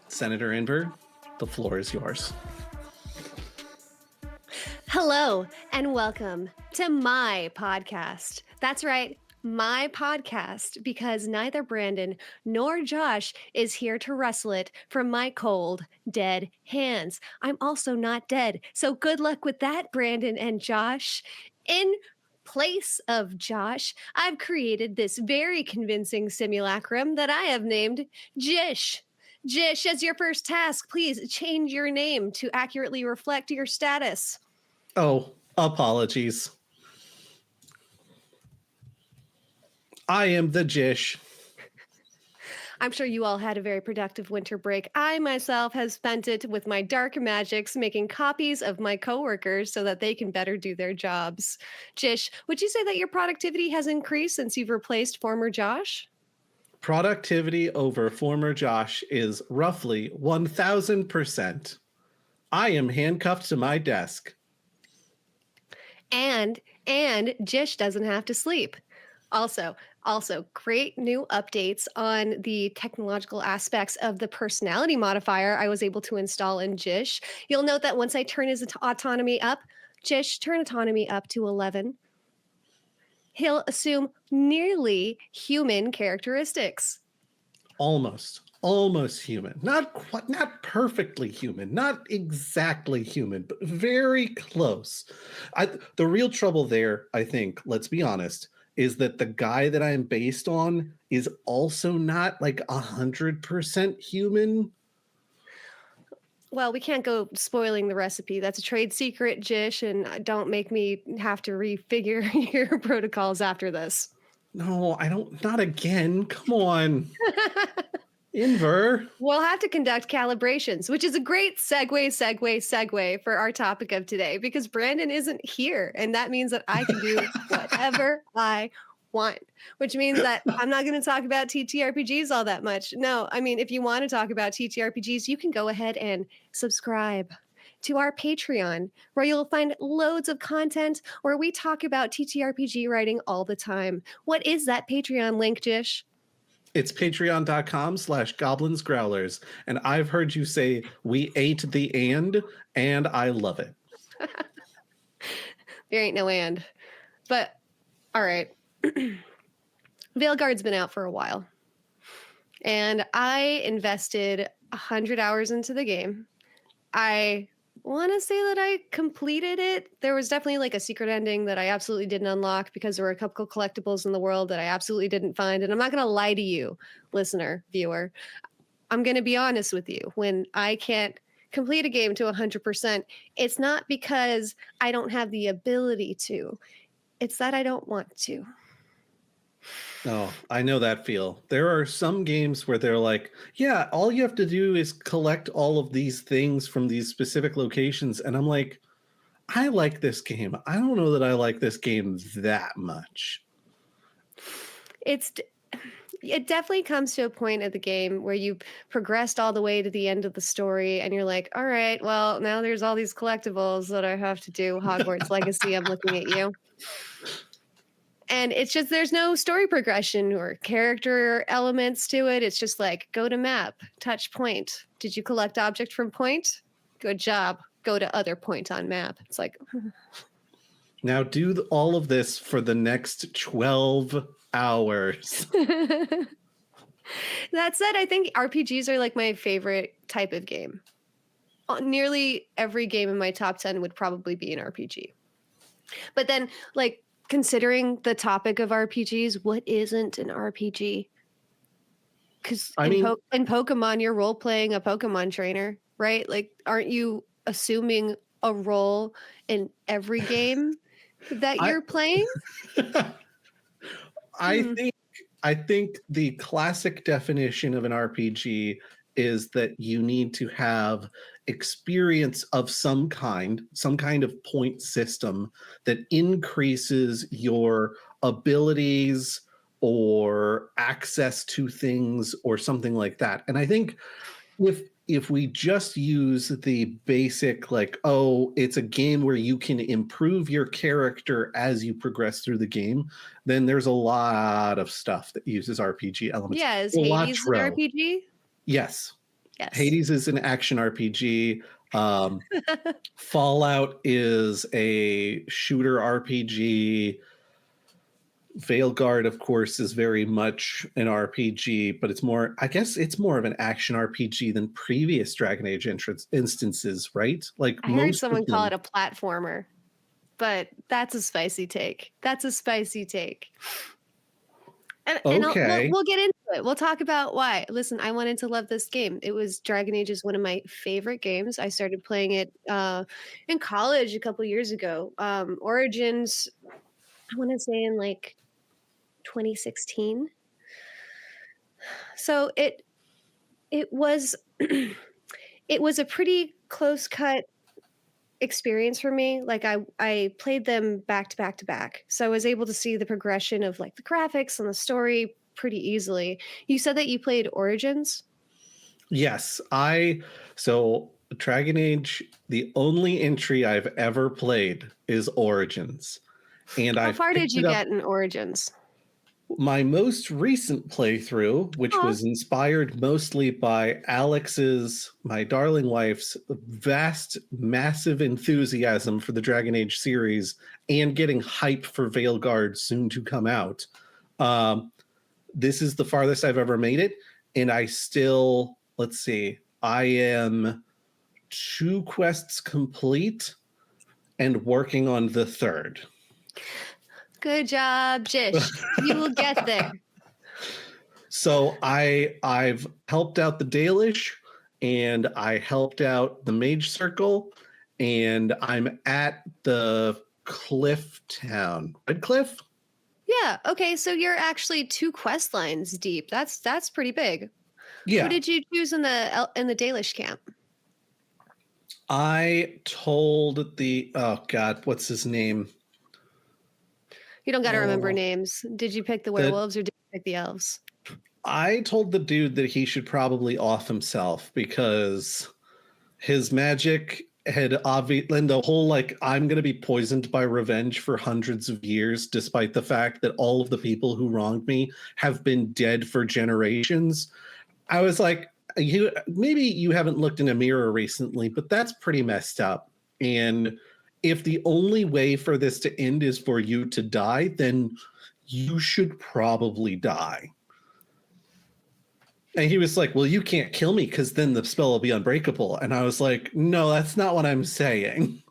Senator Inver, the floor is yours. Hello and welcome to my podcast. That's right, my podcast, because neither Brandon nor Josh is here to wrestle it from my cold, dead hands. I'm also not dead, so good luck with that, Brandon and Josh. In place of Josh, I've created this very convincing simulacrum that I have named Jish. Jish, as your first task, please change your name to accurately reflect your status. Oh, apologies. I am the Jish. I'm sure you all had a very productive winter break. I myself have spent it with my dark magics, making copies of my coworkers so that they can better do their jobs. Jish, would you say that your productivity has increased since you've replaced former Josh? Productivity over former Josh is roughly 1,000%. I am handcuffed to my desk. And Jish doesn't have to sleep. Also, great new updates on the technological aspects of the personality modifier I was able to install in Jish. You'll note that once I turn his autonomy up, Jish, turn autonomy up to 11. He'll assume nearly human characteristics. Almost human. Not perfectly human, not exactly human, but very close. The real trouble there, I think, let's be honest, is that the guy that I'm based on is also not like 100% human. Well, we can't go spoiling the recipe. That's a trade secret, Jish, and don't make me have to refigure your protocols after this. No, I don't. Not again. Come on. Inver. We'll have to conduct calibrations, which is a great segue for our topic of today, because Brandon isn't here, and that means that I can do whatever I want, which means that I'm not going to talk about TTRPGs all that much. No, I mean, if you want to talk about TTRPGs, you can go ahead and subscribe to our Patreon, where you'll find loads of content where we talk about TTRPG writing all the time. What is that Patreon link, Jish? It's patreon.com/goblins growlers. And I've heard you say we ate the and I love it. There ain't no and. But, all right. Veilguard's been out for a while. And I invested 100 hours into the game. I want to say that I completed it. There was definitely like a secret ending that I absolutely didn't unlock because there were a couple collectibles in the world that I absolutely didn't find. And I'm not going to lie to you, listener, viewer. I'm going to be honest with you. When I can't complete a game to 100%, it's not because I don't have the ability to. It's that I don't want to. Oh, I know that feel. There are some games where they're like, yeah, all you have to do is collect all of these things from these specific locations. And I'm like, I like this game. I don't know that I like this game that much. It definitely comes to a point of the game where you've progressed all the way to the end of the story and you're like, all right, well, now there's all these collectibles that I have to do. Hogwarts Legacy, I'm looking at you. And it's just, there's no story progression or character elements to it. It's just like, go to map, touch point. Did you collect object from point? Good job. Go to other point on map. It's like... Now do all of this for the next 12 hours. That said, I think RPGs are like my favorite type of game. Nearly every game in my top 10 would probably be an RPG. But then, like, considering the topic of RPGs, what isn't an RPG? Because in Pokemon, you're role-playing a Pokemon trainer, right? Like, aren't you assuming a role in every game that you're playing? I think the classic definition of an RPG is that you need to have experience of some kind of point system that increases your abilities or access to things or something like that. And I think if we just use the basic, like, oh, it's a game where you can improve your character as you progress through the game, then there's a lot of stuff that uses RPG elements. Yeah, is Hades an RPG? Yes. Yes. Hades is an action RPG. Fallout is a shooter RPG. Veilguard, of course, is very much an RPG, but I guess it's more of an action RPG than previous Dragon Age instances, right? Like I heard most someone of call them. it a platformer, but that's a spicy take. That's a spicy take. And Okay. we'll get into it. We'll talk about why. Listen, I wanted to love this game. Dragon Age is one of my favorite games. I started playing it in college a couple years ago. Origins, I want to say in like 2016. So it was it was a pretty close cut experience for me. Like I played them back to back to back. So I was able to see the progression of like the graphics and the story pretty easily. You said that you played Origins? Yes, so Dragon Age, the only entry I've ever played is Origins. And How I've far did picked you it up. get in Origins? My most recent playthrough, which Aw. was inspired mostly by Alex's, my darling wife's, vast, massive enthusiasm for the Dragon Age series and getting hype for Veilguard soon to come out. This is the farthest I've ever made it. And I still, let's see, I am 2 quests complete and working on the 3rd. Good job, Jish. You will get there. So I've helped out the Dalish, and I helped out the Mage Circle, and I'm at the Cliff Town. Red Cliff? Yeah. Okay. So you're actually 2 quest lines deep. That's pretty big. Yeah. Who did you choose in the Dalish camp? I told oh God, what's his name? You don't got to remember names. Did you pick the werewolves or did you pick the elves? I told the dude that he should probably off himself because his magic had obviously, and the whole like, I'm going to be poisoned by revenge for hundreds of years, despite the fact that all of the people who wronged me have been dead for generations. I was like, maybe you haven't looked in a mirror recently, but that's pretty messed up. And if the only way for this to end is for you to die, then you should probably die. And he was like, well, you can't kill me because then the spell will be unbreakable. And I was like, no, that's not what I'm saying.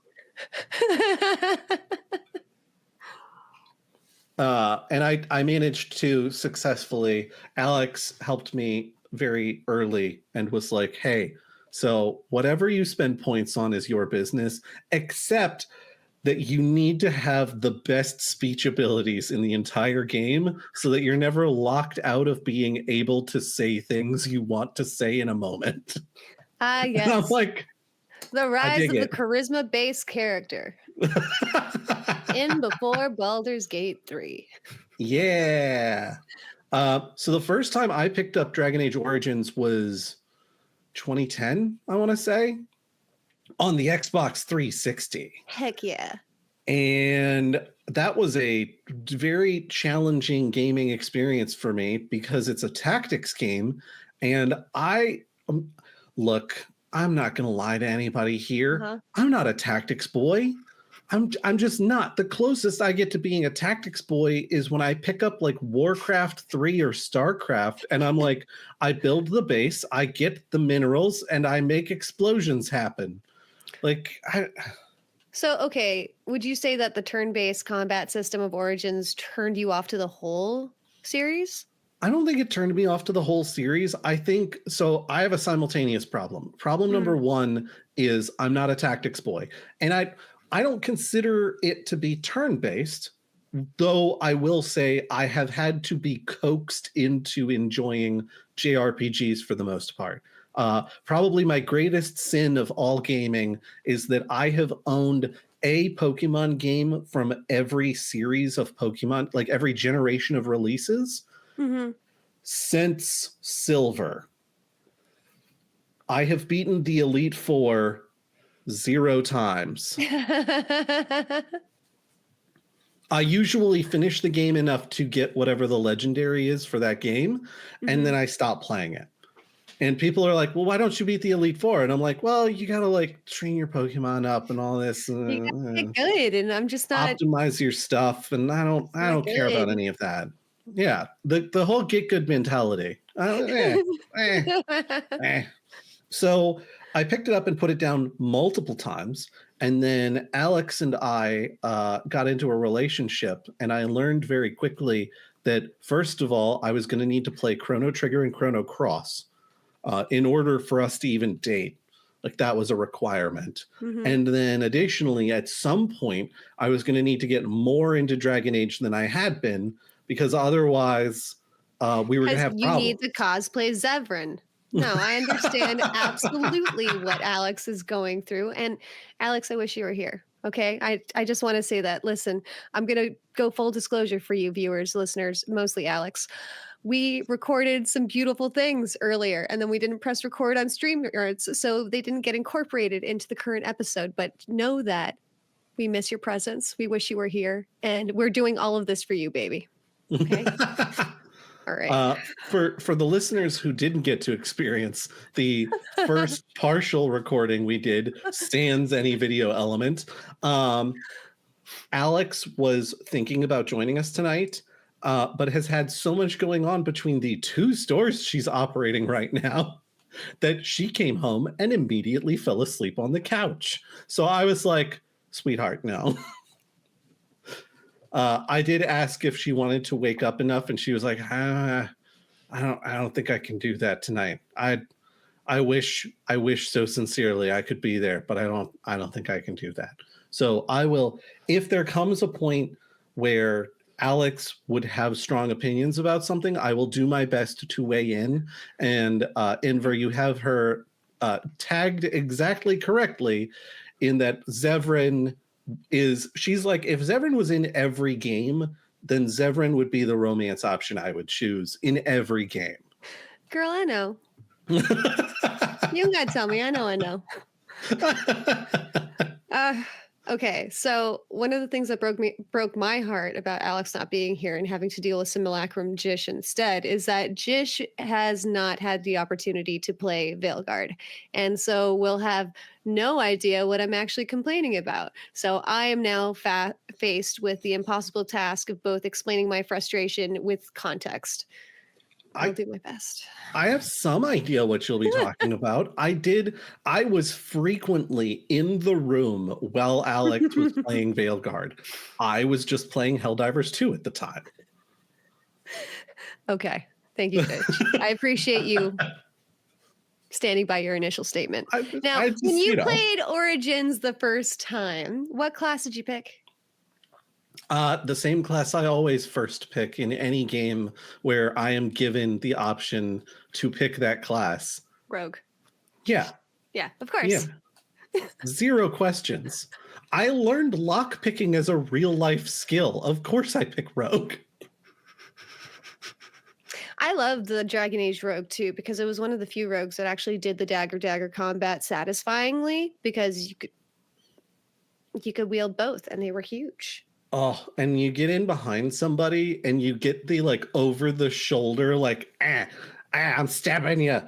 And I managed to successfully, Alex helped me very early and was like, hey, so whatever you spend points on is your business, except that you need to have the best speech abilities in the entire game so that you're never locked out of being able to say things you want to say in a moment. Yes. And I'm like, the rise of the charisma-based character. In before Baldur's Gate 3. Yeah. So the first time I picked up Dragon Age Origins was 2010, I want to say, on the Xbox 360. Heck yeah. And that was a very challenging gaming experience for me because it's a tactics game. And look, I'm not going to lie to anybody here. Uh-huh. I'm not a tactics boy. I'm just not. The closest I get to being a tactics boy is when I pick up like Warcraft 3 or StarCraft, and I'm like, I build the base, I get the minerals, and I make explosions happen. So, okay, would you say that the turn-based combat system of Origins turned you off to the whole series? I don't think it turned me off to the whole series. I think, so I have a simultaneous problem. Problem number 1 is I'm not a tactics boy. And I don't consider it to be turn-based, though I will say I have had to be coaxed into enjoying JRPGs for the most part. Probably my greatest sin of all gaming is that I have owned a Pokemon game from every series of Pokemon, like every generation of releases, since Silver. I have beaten the Elite Four 0 times. I usually finish the game enough to get whatever the legendary is for that game, and then I stop playing it. And people are like, well, why don't you beat the Elite Four? And I'm like, well, you got to like train your Pokemon up and all this. You gotta get good, and I'm just not Optimize your stuff. And I don't care about any of that. Yeah. The whole get good mentality. So I picked it up and put it down multiple times. And then Alex and I got into a relationship, and I learned very quickly that, first of all, I was going to need to play Chrono Trigger and Chrono Cross in order for us to even date. Like, that was a requirement. And then additionally, at some point, I was going to need to get more into Dragon Age than I had been, because otherwise we were going to have problems. You need to cosplay Zevran. No, I understand absolutely what Alex is going through. And Alex, I wish you were here. Okay. I just want to say that. Listen, I'm going to go full disclosure for you viewers, listeners, mostly Alex. We recorded some beautiful things earlier, and then we didn't press record on StreamYards, so they didn't get incorporated into the current episode. But know that we miss your presence. We wish you were here, and we're doing all of this for you, baby. Okay. All right. For the listeners who didn't get to experience the first partial recording we did, sans any video element, Alex was thinking about joining us tonight, but has had so much going on between the 2 stores she's operating right now that she came home and immediately fell asleep on the couch. So I was like, sweetheart, no. I did ask if she wanted to wake up enough, and she was like, I don't think I can do that tonight. I wish so sincerely I could be there, but I don't think I can do that. So I will, if there comes a point where Alex would have strong opinions about something, I will do my best to weigh in. And Inver, you have her tagged exactly correctly in that Zevran she's like, if Zevran was in every game, then Zevran would be the romance option I would choose in every game. Girl, I know. You don't gotta tell me. I know. Okay, so one of the things that broke my heart about Alex not being here and having to deal with Simulacrum Jish instead is that Jish has not had the opportunity to play Veilguard, and so we'll have no idea what I'm actually complaining about. So I am now faced with the impossible task of both explaining my frustration with context. I'll do my best. I have some idea what you'll be talking about. I was frequently in the room while Alex was playing Veilguard. I was just playing Helldivers 2 at the time. Okay. Thank you, Bitch. I appreciate you standing by your initial statement. When you played Origins the first time, what class did you pick? The same class I always first pick in any game where I am given the option to pick that class. Rogue. Yeah. Yeah, of course. Yeah. 0 questions. I learned lock picking as a real life skill. Of course I pick Rogue. I loved the Dragon Age Rogue too, because it was one of the few rogues that actually did the dagger combat satisfyingly, because you could wield both and they were huge. Oh, and you get in behind somebody and you get the like over the shoulder, like, I'm stabbing you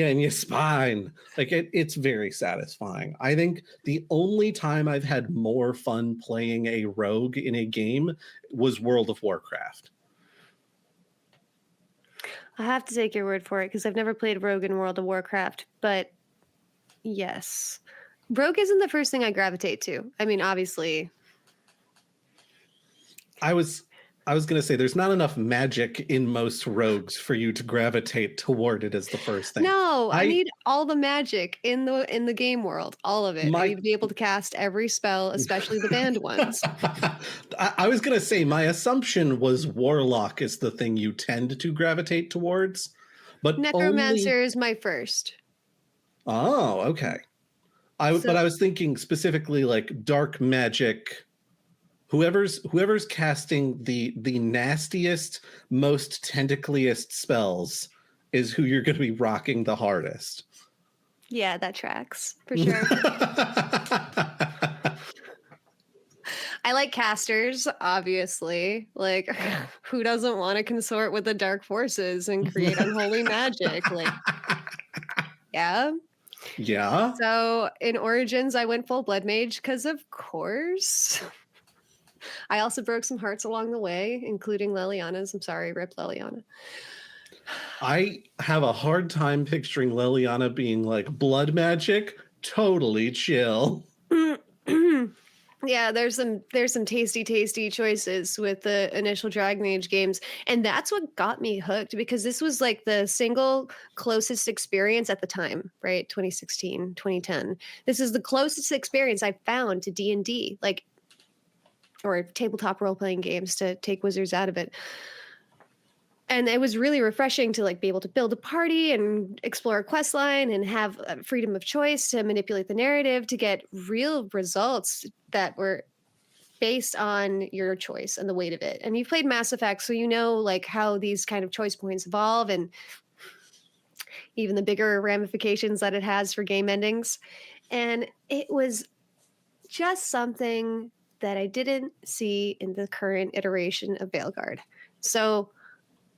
in your spine. Like it's very satisfying. I think the only time I've had more fun playing a rogue in a game was World of Warcraft. I have to take your word for it because I've never played rogue in World of Warcraft, but yes. Rogue isn't the first thing I gravitate to. I mean, obviously. I was going to say there's not enough magic in most rogues for you to gravitate toward it as the first thing. No, I need all the magic in the game world, all of it. I need to be able to cast every spell, especially the banned ones. I was going to say my assumption was Warlock is the thing you tend to gravitate towards, but Necromancer is my first. Oh, okay. But I was thinking specifically like dark magic. Whoever's casting the nastiest, most tentacliest spells is who you're going to be rocking the hardest. Yeah, that tracks for sure. I like casters, obviously. Like, who doesn't want to consort with the dark forces and create unholy magic? Like, yeah. Yeah. So in Origins, I went full blood mage because, of course. I also broke some hearts along the way, including Liliana's. I'm sorry, rip Liliana. I have a hard time picturing Liliana being like blood magic. Totally chill. Yeah, there's some tasty choices with the initial Dragon Age games, and that's what got me hooked, because this was like the single closest experience at the time, right? 2016, 2010. This is the closest experience I found to D&D, like, or tabletop role-playing games, to take wizards out of it. And it was really refreshing to like be able to build a party and explore a quest line and have freedom of choice to manipulate the narrative to get real results that were based on your choice and the weight of it. And you've played Mass Effect, so you know like how these kind of choice points evolve and even the bigger ramifications that it has for game endings. And it was just something that I didn't see in the current iteration of Veilguard. So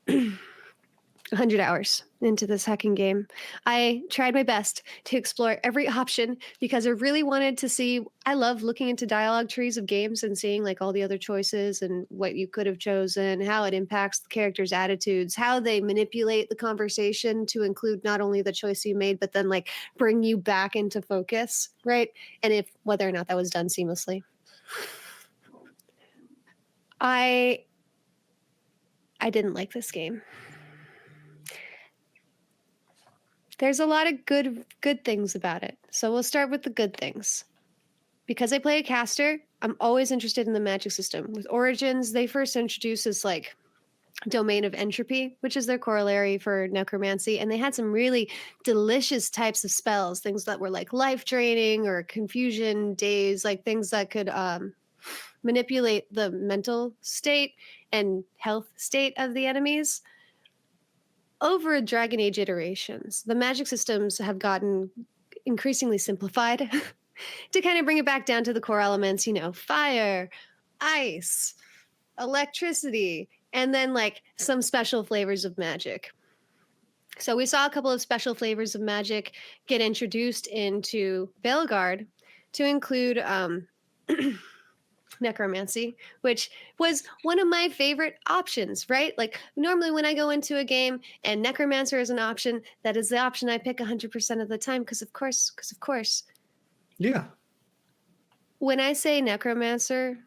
100 hours into this hacking game, I tried my best to explore every option because I really wanted to see. I love looking into dialogue trees of games and seeing like all the other choices and what you could have chosen, how it impacts the characters' attitudes, how they manipulate the conversation to include not only the choice you made, but then like bring you back into focus, right? And if whether or not that was done seamlessly. I didn't like this game. There's a lot of good things about it. So we'll start with the good things. Because I play a caster, I'm always interested in the magic system. With Origins, they first introduced this like domain of entropy, which is their corollary for necromancy, and they had some really delicious types of spells, things that were like life draining or confusion days, like things that could manipulate the mental state and health state of the enemies. Over Dragon Age iterations, the magic systems have gotten increasingly simplified to kind of bring it back down to the core elements, you know, fire, ice, electricity, and then like some special flavors of magic. So we saw a couple of special flavors of magic get introduced into Veilguard to include necromancy, which was one of my favorite options, right? Like normally when I go into a game and necromancer is an option, that is the option I pick 100% of the time because of course. Yeah. When I say necromancer,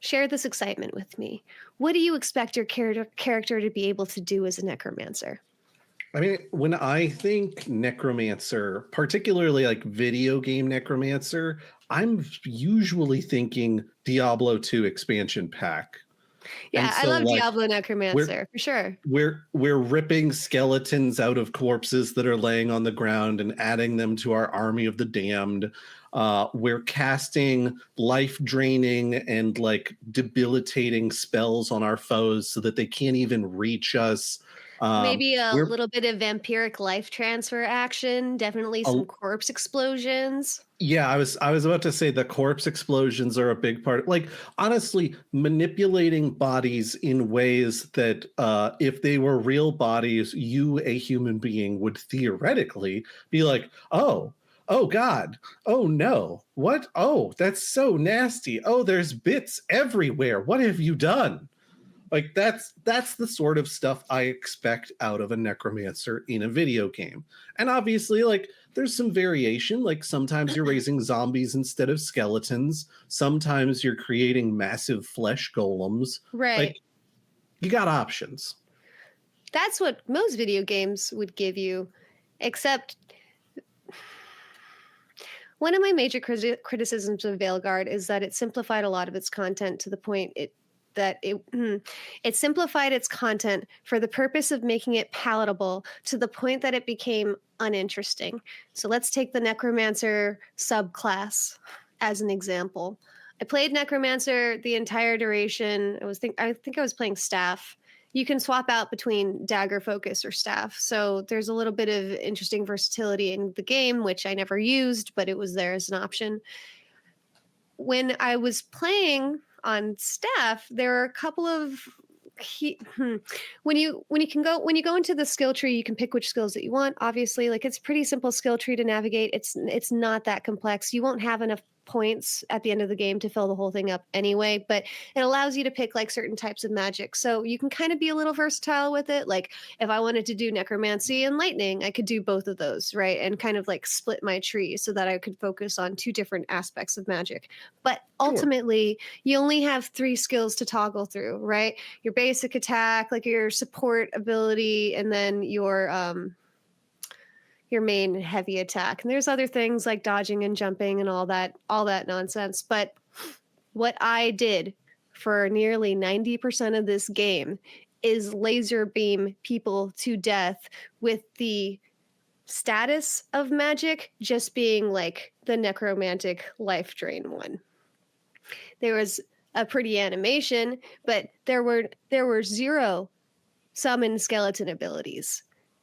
share this excitement with me. What do you expect your character to be able to do as a necromancer? I mean, when I think necromancer, particularly like video game necromancer, I'm usually thinking Diablo 2 expansion pack. Yeah, And I so love like Diablo Necromancer for sure. we're ripping skeletons out of corpses that are laying on the ground and adding them to our army of the damned. We're casting life draining and like debilitating spells on our foes so that they can't even reach us. Maybe a We're little bit of vampiric life transfer action, definitely a, some corpse explosions. Yeah, I was about to say the corpse explosions are a big part. Like honestly, manipulating bodies in ways that if they were real bodies, you, a human being, would theoretically be like, oh God, oh no, what? Oh, that's so nasty. Oh, there's bits everywhere. What have you done? Like that's the sort of stuff I expect out of a necromancer in a video game. And obviously, like there's some variation. Like sometimes you're raising zombies instead of skeletons. Sometimes you're creating massive flesh golems. Right. Like you got options. That's what most video games would give you, except one of my major criticisms of Veilguard is that it simplified a lot of its content to the point it simplified its content for the purpose of making it palatable to the point that it became uninteresting. So let's take the Necromancer subclass as an example. I played Necromancer the entire duration. I think I was playing Staff. You can swap out between Dagger, Focus, or Staff. So there's a little bit of interesting versatility in the game, which I never used, but it was there as an option. When I was playing on staff, there are a couple of when you go into the skill tree, you can pick which skills that you want. Obviously, like it's pretty simple skill tree to navigate. It's not that complex. You won't have enough points at the end of the game to fill the whole thing up anyway, but it allows you to pick like certain types of magic. So you can kind of be a little versatile with it. Like if I wanted to do necromancy and lightning, I could do both of those, right? And kind of like split my tree so that I could focus on two different aspects of magic. But ultimately, you only have 3 skills to toggle through, right? Your basic attack, like your support ability, and then your main heavy attack. And there's other things like dodging and jumping and all that nonsense. But what I did for nearly 90% of this game is laser beam people to death with the status of magic just being like the necromantic life drain one. There was a pretty animation, but there were 0 summon skeleton abilities.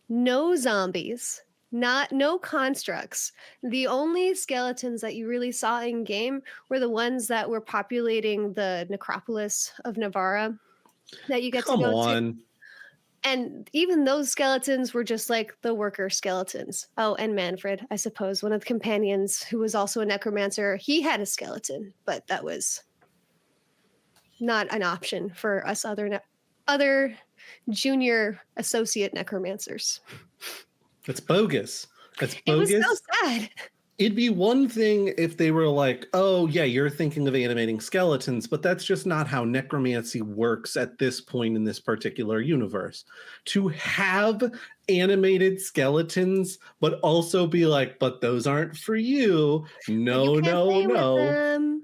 No zombies, no constructs. The only skeletons that you really saw in game were the ones that were populating the necropolis of Navarra that you get to go to. And even those skeletons were just like the worker skeletons. Oh, and Manfred, I suppose, one of the companions who was also a necromancer, he had a skeleton, but that was not an option for us other junior associate necromancers. That's bogus. That's bogus. It was so sad. It'd be one thing if they were like, oh, yeah, you're thinking of animating skeletons, but that's just not how necromancy works at this point in this particular universe. To have animated skeletons, but also be like, but those aren't for you. No, no.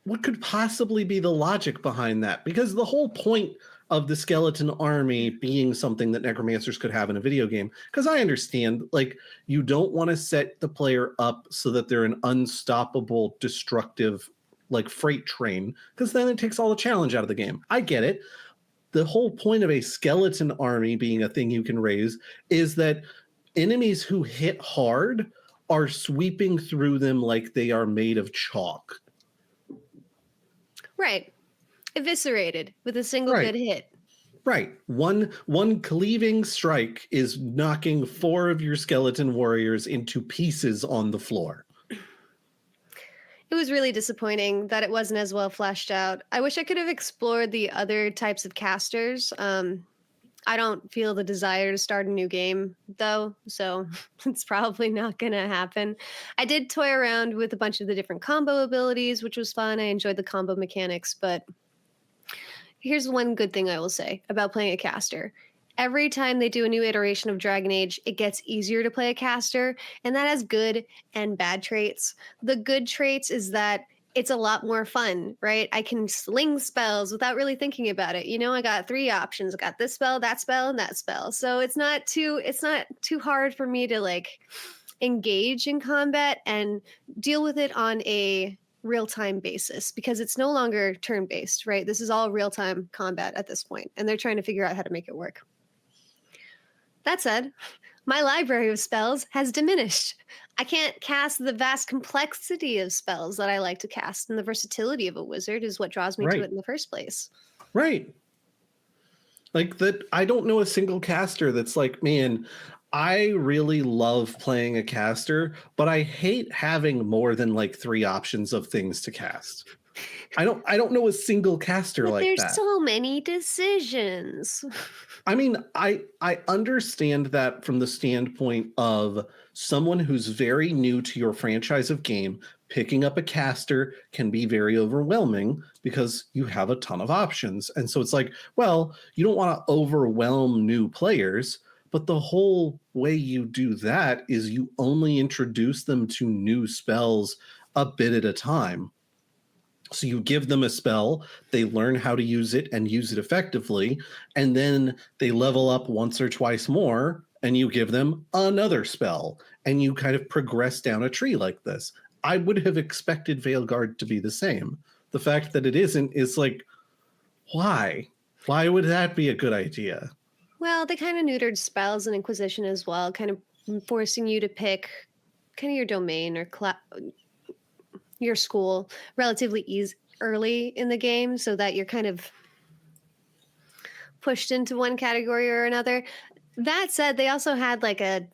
What could possibly be the logic behind that? Because the whole point of the skeleton army being something that necromancers could have in a video game, because I understand, like, you don't want to set the player up so that they're an unstoppable, destructive, like, freight train, because then it takes all the challenge out of the game. I get it. The whole point of a skeleton army being a thing you can raise is that enemies who hit hard are sweeping through them like they are made of chalk. Right. Eviscerated with a single good hit. Right. One cleaving strike is knocking 4 of your skeleton warriors into pieces on the floor. It was really disappointing that it wasn't as well fleshed out. I wish I could have explored the other types of casters. I don't feel the desire to start a new game, though, so it's probably not going to happen. I did toy around with a bunch of the different combo abilities, which was fun. I enjoyed the combo mechanics, but here's one good thing I will say about playing a caster. Every time they do a new iteration of Dragon Age, it gets easier to play a caster, and that has good and bad traits. The good traits is that it's a lot more fun, right? I can sling spells without really thinking about it. You know, I got 3 options. I got this spell, and that spell. So it's not too hard for me to like engage in combat and deal with it on a real-time basis, because it's no longer turn-based, right? This is all real-time combat at this point, and they're trying to figure out how to make it work. That said, my library of spells has diminished. I can't cast the vast complexity of spells that I like to cast, and the versatility of a wizard is what draws me to it in the first place. Right. Like that, I don't know a single caster that's like, man, I really love playing a caster, but I hate having more than like 3 options of things to cast. I don't know a single caster like that. There's so many decisions. I mean, I understand that from the standpoint of someone who's very new to your franchise of game. Picking up a caster can be very overwhelming because you have a ton of options. And so it's like, well, you don't want to overwhelm new players, but the whole way you do that is you only introduce them to new spells a bit at a time. So you give them a spell, they learn how to use it and use it effectively, and then they level up once or twice more, and you give them another spell, and you kind of progress down a tree like this. I would have expected Veilguard to be the same. The fact that it isn't is like, why? Why would that be a good idea? Well, they kind of neutered spells and Inquisition as well, kind of forcing you to pick kind of your domain or your school relatively early in the game so that you're kind of pushed into one category or another. That said, they also had like an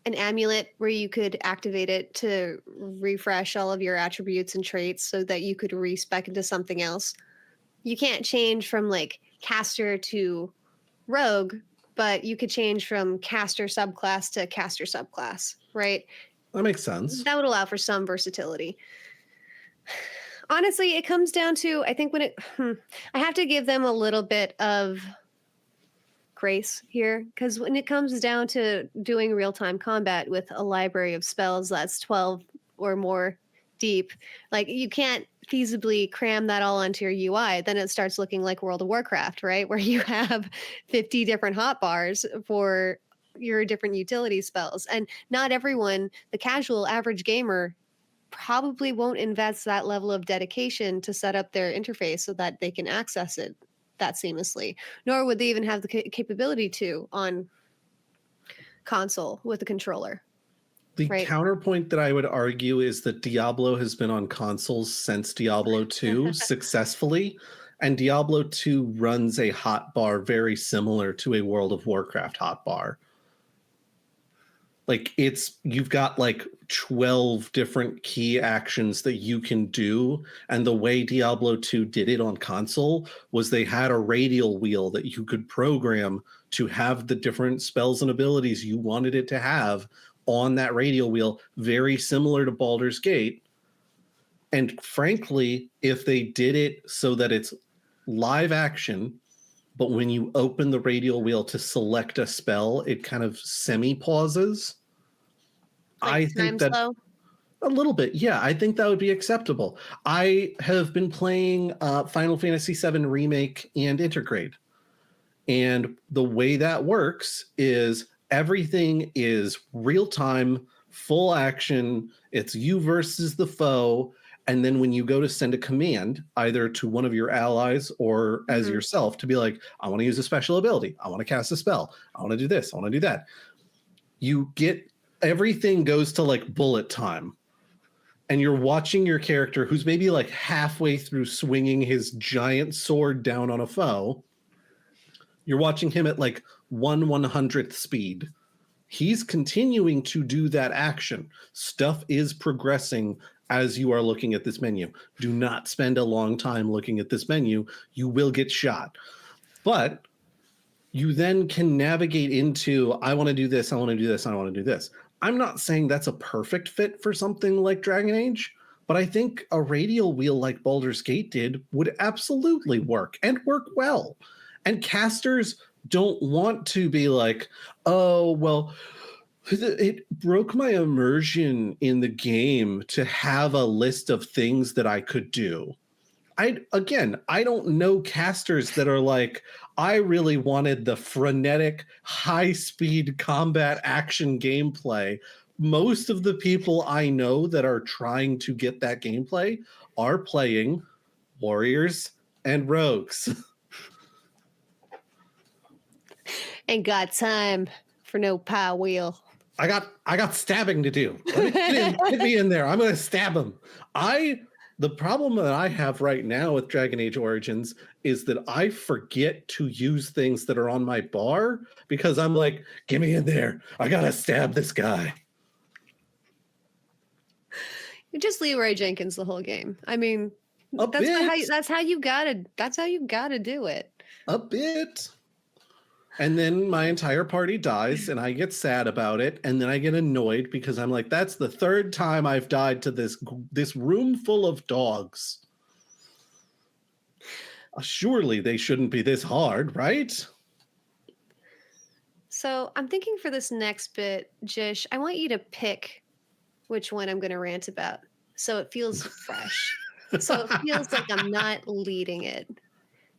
amulet where you could activate it to refresh all of your attributes and traits so that you could respec into something else. You can't change from like caster to rogue, but you could change from caster subclass to caster subclass, right? That makes sense. That would allow for some versatility. Honestly, it comes down to, I think I have to give them a little bit of grace here, because when it comes down to doing real-time combat with a library of spells that's 12 or more deep, like you can't feasibly cram that all onto your UI. Then it starts looking like World of Warcraft, right? Where you have 50 different hotbars for your different utility spells. And not everyone, the casual average gamer, probably won't invest that level of dedication to set up their interface so that they can access it that seamlessly, nor would they even have the capability to on console with a controller. The counterpoint that I would argue is that Diablo has been on consoles since Diablo 2 successfully, and Diablo 2 runs a hotbar very similar to a World of Warcraft hotbar. Like you've got like 12 different key actions that you can do. And the way Diablo 2 did it on console was they had a radial wheel that you could program to have the different spells and abilities you wanted it to have on that radial wheel, very similar to Baldur's Gate. And frankly, if they did it so that it's live action, but when you open the radial wheel to select a spell, it kind of semi-pauses. Like I think that slow? A little bit, yeah. I think that would be acceptable. I have been playing Final Fantasy VII Remake and Intergrade. And the way that works is everything is real-time, full action. It's you versus the foe. And then when you go to send a command, either to one of your allies or as yourself, to be like, I want to use a special ability. I want to cast a spell. I want to do this. I want to do that. You get everything goes to like bullet time. And you're watching your character who's maybe like halfway through swinging his giant sword down on a foe. You're watching him at like 1/100th speed. He's continuing to do that action. Stuff is progressing as you are looking at this menu. Do not spend a long time looking at this menu. You will get shot. But you then can navigate into, I want to do this, I want to do this, I want to do this. I'm not saying that's a perfect fit for something like Dragon Age, but I think a radial wheel like Baldur's Gate did would absolutely work and work well. And casters don't want to be like, oh, well, it broke my immersion in the game to have a list of things that I could do. I don't know casters that are like, I really wanted the frenetic, high-speed combat action gameplay. Most of the people I know that are trying to get that gameplay are playing warriors and rogues. Ain't got time for no power wheel. I got stabbing to do. Get me in there. I'm going to stab him. The problem that I have right now with Dragon Age Origins is that I forget to use things that are on my bar because I'm like, get me in there. I got to stab this guy. You just Leroy Jenkins the whole game. I mean, that's how you gotta do it. A bit. And then my entire party dies and I get sad about it. And then I get annoyed because I'm like, that's the third time I've died to this room full of dogs. Surely they shouldn't be this hard, right? So I'm thinking for this next bit, Jish, I want you to pick which one I'm going to rant about. So it feels fresh. So it feels like I'm not leading it.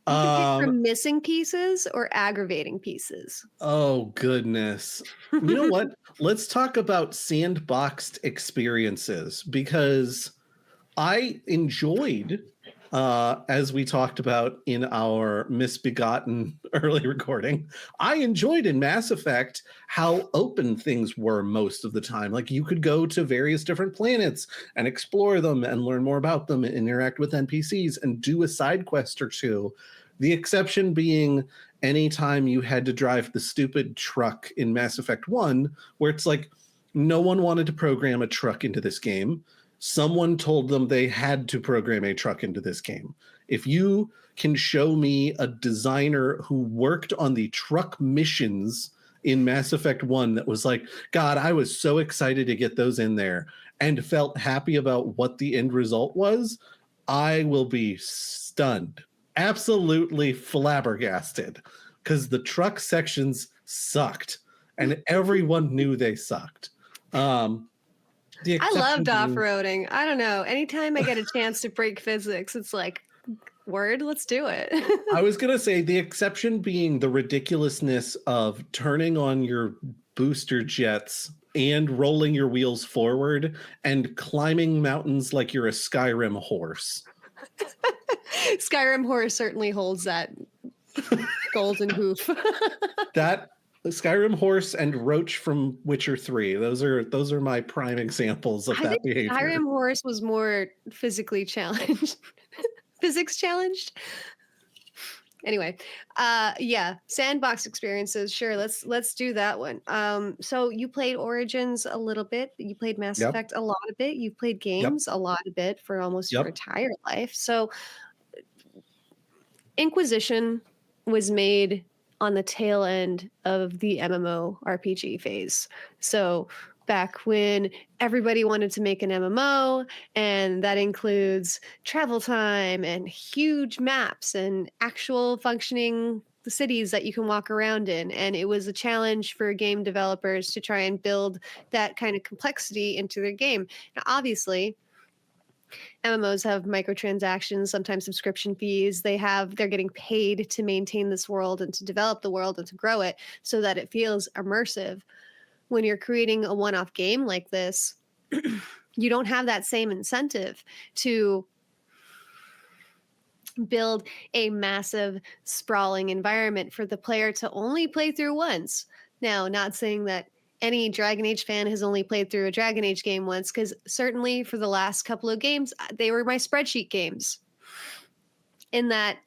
You can pick from missing pieces or aggravating pieces. Oh, goodness. You know what? Let's talk about sandboxed experiences because I enjoyed As we talked about in our misbegotten early recording, I enjoyed in Mass Effect how open things were most of the time. Like you could go to various different planets and explore them and learn more about them and interact with NPCs and do a side quest or two. The exception being anytime you had to drive the stupid truck in Mass Effect 1, where it's like no one wanted to program a truck into this game. Someone told them they had to program a truck into this game. If you can show me a designer who worked on the truck missions in Mass Effect 1 that was like, God, I was so excited to get those in there and felt happy about what the end result was, I will be stunned. Absolutely flabbergasted, because the truck sections sucked and everyone knew they sucked. I loved off-roading. I don't know. Anytime I get a chance to break physics, it's like, word, let's do it. I was going to say the exception being the ridiculousness of turning on your booster jets and rolling your wheels forward and climbing mountains like you're a Skyrim horse. Skyrim horse certainly holds that golden hoof. That Skyrim horse and Roach from Witcher 3. Those are my prime examples of that behavior. Skyrim horse was more physically challenged. Physics challenged. Anyway, yeah, sandbox experiences. Sure, let's do that one. So you played Origins a little bit. You played Mass Effect a lot of bit. You've played games a lot of bit for almost your entire life. So Inquisition was made on the tail end of the MMO RPG phase. So back when everybody wanted to make an MMO, and that includes travel time and huge maps and actual functioning cities that you can walk around in. And it was a challenge for game developers to try and build that kind of complexity into their game. Now, obviously, MMOs have microtransactions, sometimes subscription fees. They're getting paid to maintain this world and to develop the world and to grow it so that it feels immersive. When you're creating a one-off game like this, you don't have that same incentive to build a massive, sprawling environment for the player to only play through once. Now, not saying that any Dragon Age fan has only played through a Dragon Age game once, because certainly for the last couple of games, they were my spreadsheet games. In that,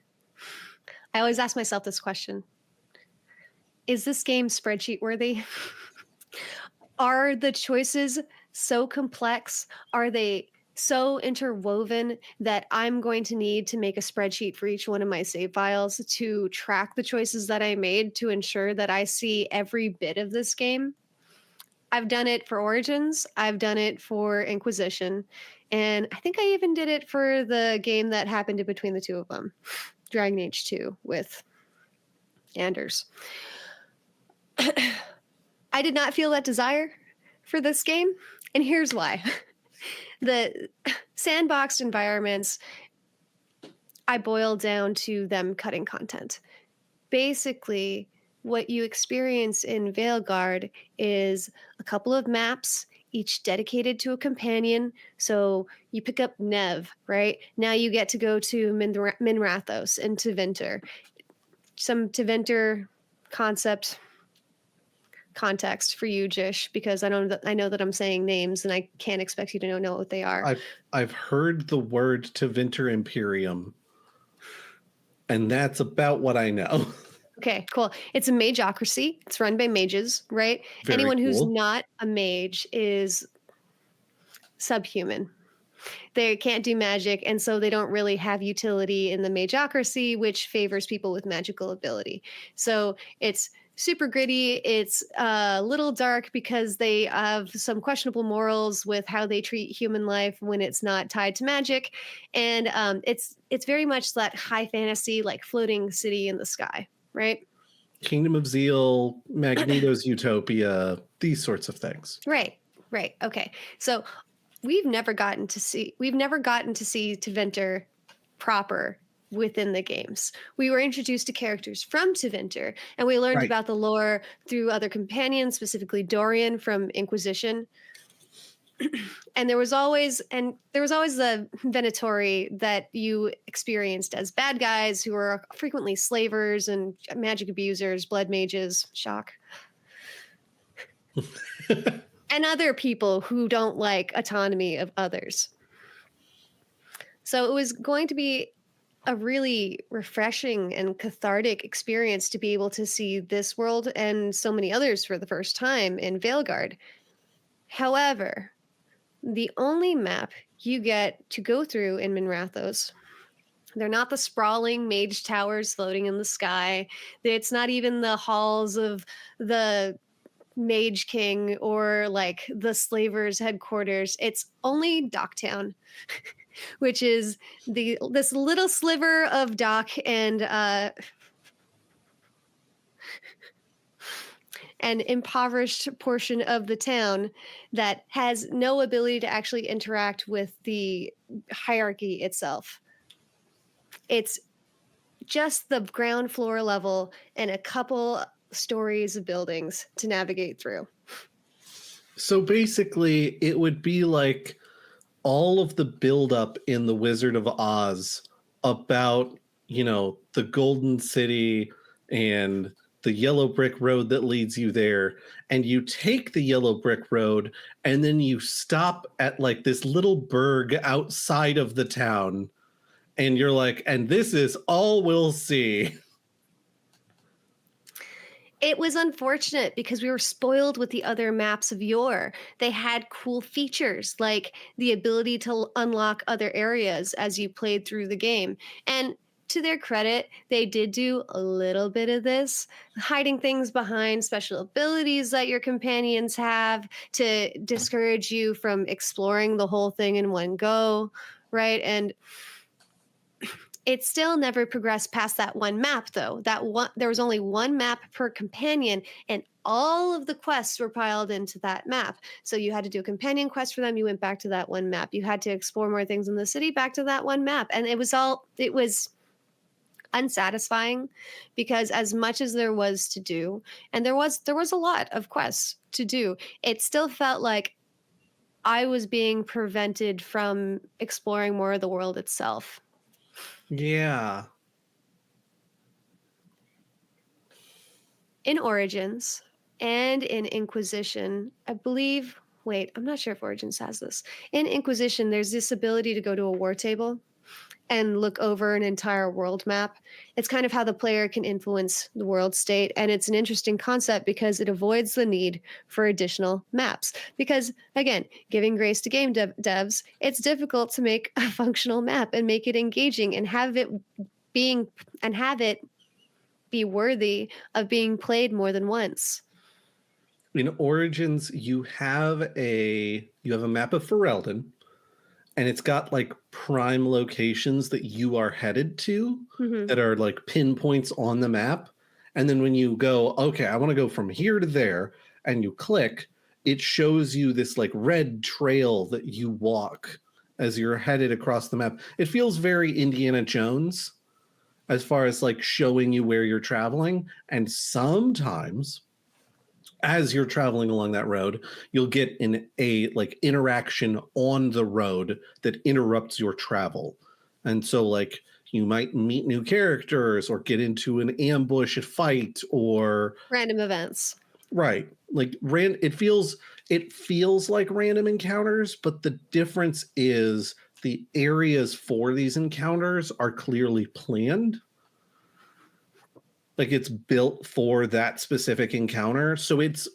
I always ask myself this question. Is this game spreadsheet worthy? Are the choices so complex? Are they so interwoven that I'm going to need to make a spreadsheet for each one of my save files to track the choices that I made to ensure that I see every bit of this game? I've done it for Origins. I've done it for Inquisition. And I think I even did it for the game that happened in between the two of them, Dragon Age 2 with Anders. I did not feel that desire for this game. And here's why. The sandboxed environments, I boiled down to them cutting content. Basically, what you experience in Veilguard is a couple of maps, each dedicated to a companion. So you pick up Nev, right? Now you get to go to Minrathos and Tevinter. Some Tevinter context for you, Jish, because I know that I'm saying names and I can't expect you to know what they are. I've heard the word Tevinter Imperium, and that's about what I know. Okay, cool. It's a mageocracy. It's run by mages, right? Very Anyone who's cool. not a mage is subhuman. They can't do magic, and so they don't really have utility in the mageocracy, which favors people with magical ability. So it's super gritty. It's a little dark because they have some questionable morals with how they treat human life when it's not tied to magic. And it's very much that high fantasy, like floating city in the sky. Right? Kingdom of Zeal, Magneto's Utopia, these sorts of things. Right. Okay. So we've never gotten to see Tevinter proper within the games. We were introduced to characters from Tevinter, and we learned about the lore through other companions, specifically Dorian from Inquisition. And there was always the Venatori that you experienced as bad guys who were frequently slavers and magic abusers, blood mages, shock. And other people who don't like autonomy of others. So it was going to be a really refreshing and cathartic experience to be able to see this world and so many others for the first time in Veilguard. However, the only map you get to go through in Minrathos, they're not the sprawling mage towers floating in the sky. It's not even the halls of the Mage King or like the slavers' headquarters. It's only Docktown, which is this little sliver of dock and an impoverished portion of the town that has no ability to actually interact with the hierarchy itself. It's just the ground floor level and a couple stories of buildings to navigate through. So basically, it would be like all of the buildup in The Wizard of Oz about, the Golden City and the yellow brick road that leads you there. And you take the yellow brick road and then you stop at like this little burg outside of the town. And you're like, and this is all we'll see. It was unfortunate because we were spoiled with the other maps of yore. They had cool features like the ability to unlock other areas as you played through the game. And to their credit, they did do a little bit of this, hiding things behind special abilities that your companions have to discourage you from exploring the whole thing in one go, right? And it still never progressed past that one map, though. There was only one map per companion, and all of the quests were piled into that map. So you had to do a companion quest for them. You went back to that one map. You had to explore more things in the city, back to that one map. And it was unsatisfying because as much as there was to do, and there was a lot of quests to do, it still felt like I was being prevented from exploring more of the world itself. Yeah. In Origins and in Inquisition, I believe, I'm not sure if Origins has this. In Inquisition, there's this ability to go to a war table and look over an entire world map. It's kind of how the player can influence the world state. And it's an interesting concept because it avoids the need for additional maps. Because again, giving grace to game devs, it's difficult to make a functional map and make it engaging and have it be worthy of being played more than once. In Origins, you have a map of Ferelden, and it's got like prime locations that you are headed to that are like pinpoints on the map. And then when you go, okay, I want to go from here to there, and you click, it shows you this like red trail that you walk as you're headed across the map. It feels very Indiana Jones as far as like showing you where you're traveling. And sometimes as you're traveling along that road, you'll get a interaction on the road that interrupts your travel. And so like you might meet new characters or get into an ambush fight or random events. Right. Like it feels like random encounters, but the difference is the areas for these encounters are clearly planned. Like it's built for that specific encounter. So it's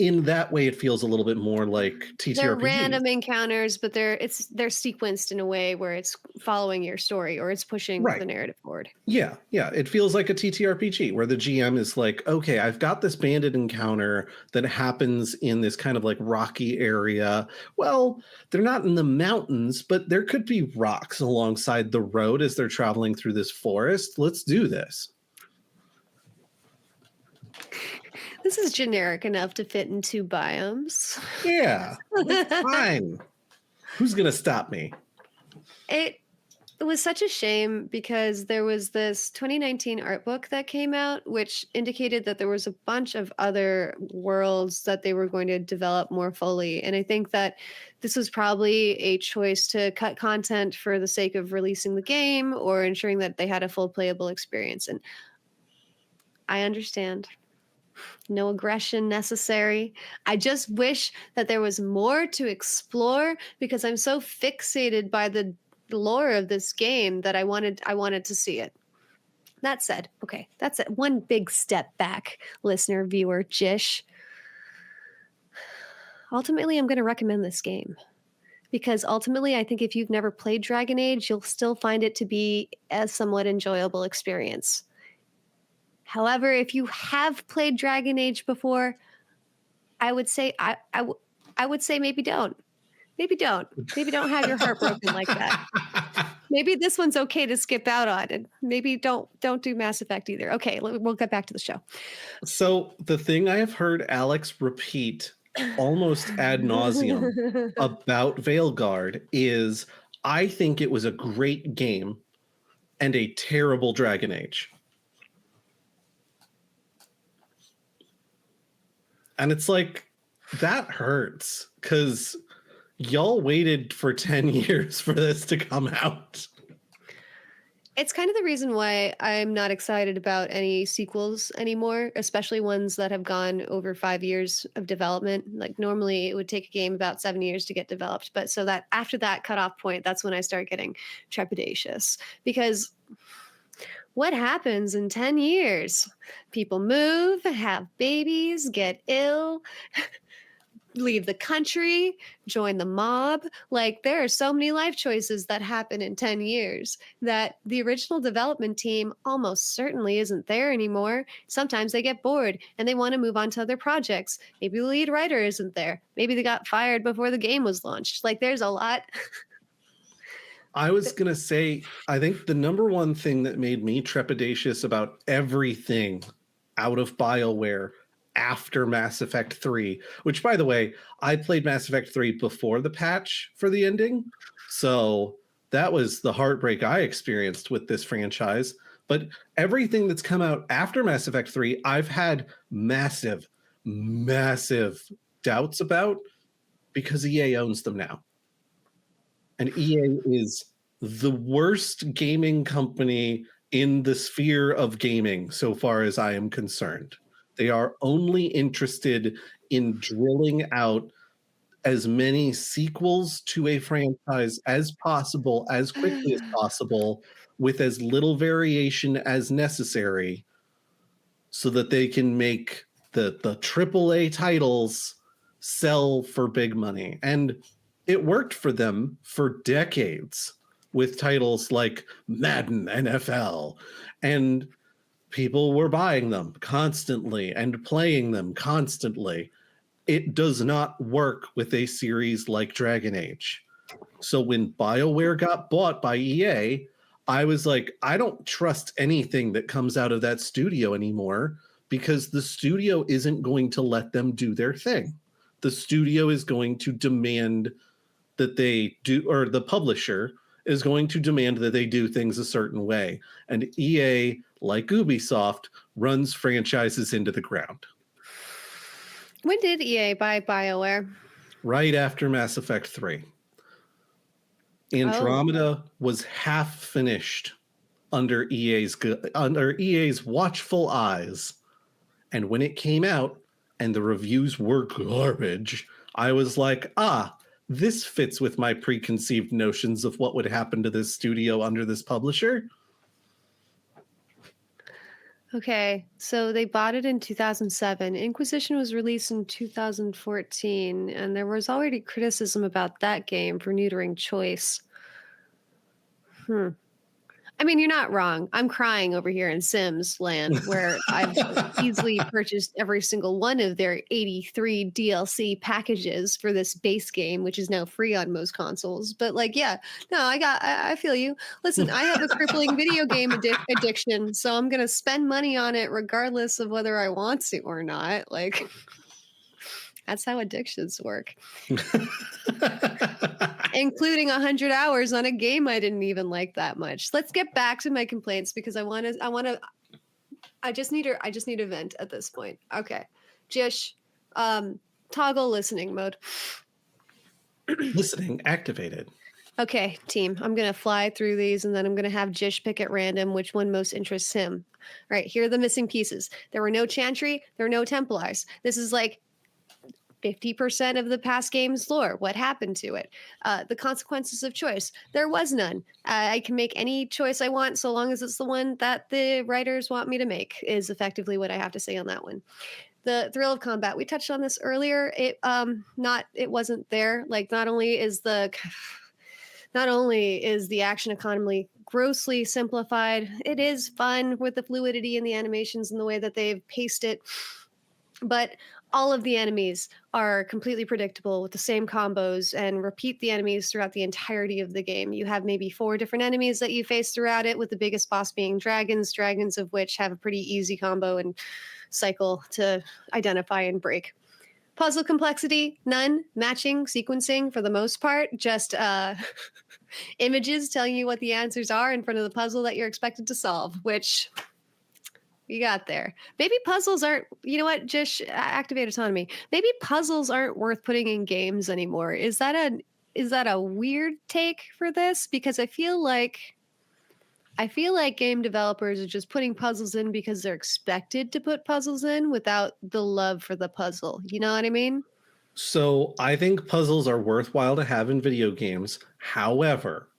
in that way, it feels a little bit more like TTRPGs. They're random encounters, but they're sequenced in a way where it's following your story or it's pushing the narrative forward. Yeah. It feels like a TTRPG where the GM is like, okay, I've got this bandit encounter that happens in this kind of like rocky area. Well, they're not in the mountains, but there could be rocks alongside the road as they're traveling through this forest. Let's do this. This is generic enough to fit in 2 biomes. Yeah, it's fine. Who's going to stop me? It was such a shame because there was this 2019 art book that came out, which indicated that there was a bunch of other worlds that they were going to develop more fully. And I think that this was probably a choice to cut content for the sake of releasing the game or ensuring that they had a full playable experience. And I understand. No aggression necessary. I just wish that there was more to explore because I'm so fixated by the lore of this game that I wanted to see it. That said, okay, that's it. One big step back, listener, viewer, Jish. Ultimately, I'm going to recommend this game because ultimately, I think if you've never played Dragon Age, you'll still find it to be a somewhat enjoyable experience. However, if you have played Dragon Age before, I would say I would say maybe don't. Maybe don't. Maybe don't have your heart broken like that. Maybe this one's okay to skip out on, and maybe don't do Mass Effect either. Okay, we'll get back to the show. So the thing I have heard Alex repeat almost ad nauseum about Veilguard is I think it was a great game and a terrible Dragon Age. And it's like, that hurts because y'all waited for 10 years for this to come out. It's kind of the reason why I'm not excited about any sequels anymore, especially ones that have gone over 5 years of development. Like normally it would take a game about 7 years to get developed. But so that after that cutoff point, that's when I start getting trepidatious because what happens in 10 years? People move, have babies, get ill, leave the country, join the mob. Like there are so many life choices that happen in 10 years that the original development team almost certainly isn't there anymore. Sometimes they get bored and they want to move on to other projects. Maybe the lead writer isn't there. Maybe they got fired before the game was launched. Like there's a lot. I was going to say, I think the number one thing that made me trepidatious about everything out of BioWare after Mass Effect 3, which, by the way, I played Mass Effect 3 before the patch for the ending. So that was the heartbreak I experienced with this franchise. But everything that's come out after Mass Effect 3, I've had massive, massive doubts about because EA owns them now. And EA is the worst gaming company in the sphere of gaming, so far as I am concerned. They are only interested in drilling out as many sequels to a franchise as possible, as quickly as possible, with as little variation as necessary, so that they can make the AAA titles sell for big money. And it worked for them for decades with titles like Madden NFL, and people were buying them constantly and playing them constantly. It does not work with a series like Dragon Age. So when BioWare got bought by EA, I was like, I don't trust anything that comes out of that studio anymore because the studio isn't going to let them do their thing. The studio is going to demand that they do, or the publisher is going to demand that they do things a certain way. And EA, like Ubisoft, runs franchises into the ground. When did EA buy BioWare? Right after Mass Effect 3. Andromeda was half finished under EA's watchful eyes. And when it came out and the reviews were garbage, I was like, this fits with my preconceived notions of what would happen to this studio under this publisher. Okay, so they bought it in 2007. Inquisition was released in 2014, and there was already criticism about that game for neutering choice. I mean, you're not wrong. I'm crying over here in Sims land where I've easily purchased every single one of their 83 DLC packages for this base game, which is now free on most consoles. But like, yeah, no, I feel you. Listen, I have a crippling video game addiction, so I'm going to spend money on it regardless of whether I want to or not. Like, that's how addictions work. including 100 hours on a game I didn't even like that much. Let's get back to my complaints because I just need a vent at this point. Okay. Jish, toggle listening mode. Listening activated. Okay, team, I'm going to fly through these and then I'm going to have Jish pick at random which one most interests him. All right, here are the missing pieces. There were no Chantry, there were no Templars. This is like 50% of the past game's lore. What happened to it? The consequences of choice. There was none. I can make any choice I want so long as it's the one that the writers want me to make is effectively what I have to say on that one. The thrill of combat. We touched on this earlier. It wasn't there. Like not only is the action economy grossly simplified, it is fun with the fluidity and the animations and the way that they've paced it. But all of the enemies are completely predictable with the same combos and repeat the enemies throughout the entirety of the game. You have maybe 4 different enemies that you face throughout it, with the biggest boss being dragons of which have a pretty easy combo and cycle to identify and break. Puzzle complexity, none. Matching, sequencing for the most part, just images telling you what the answers are in front of the puzzle that you're expected to solve, which you got there. Maybe puzzles aren't, you know what, just activate autonomy. Maybe puzzles aren't worth putting in games anymore. Is that a weird take for this? Because I feel like game developers are just putting puzzles in because they're expected to put puzzles in without the love for the puzzle. You know what I mean? So I think puzzles are worthwhile to have in video games. However,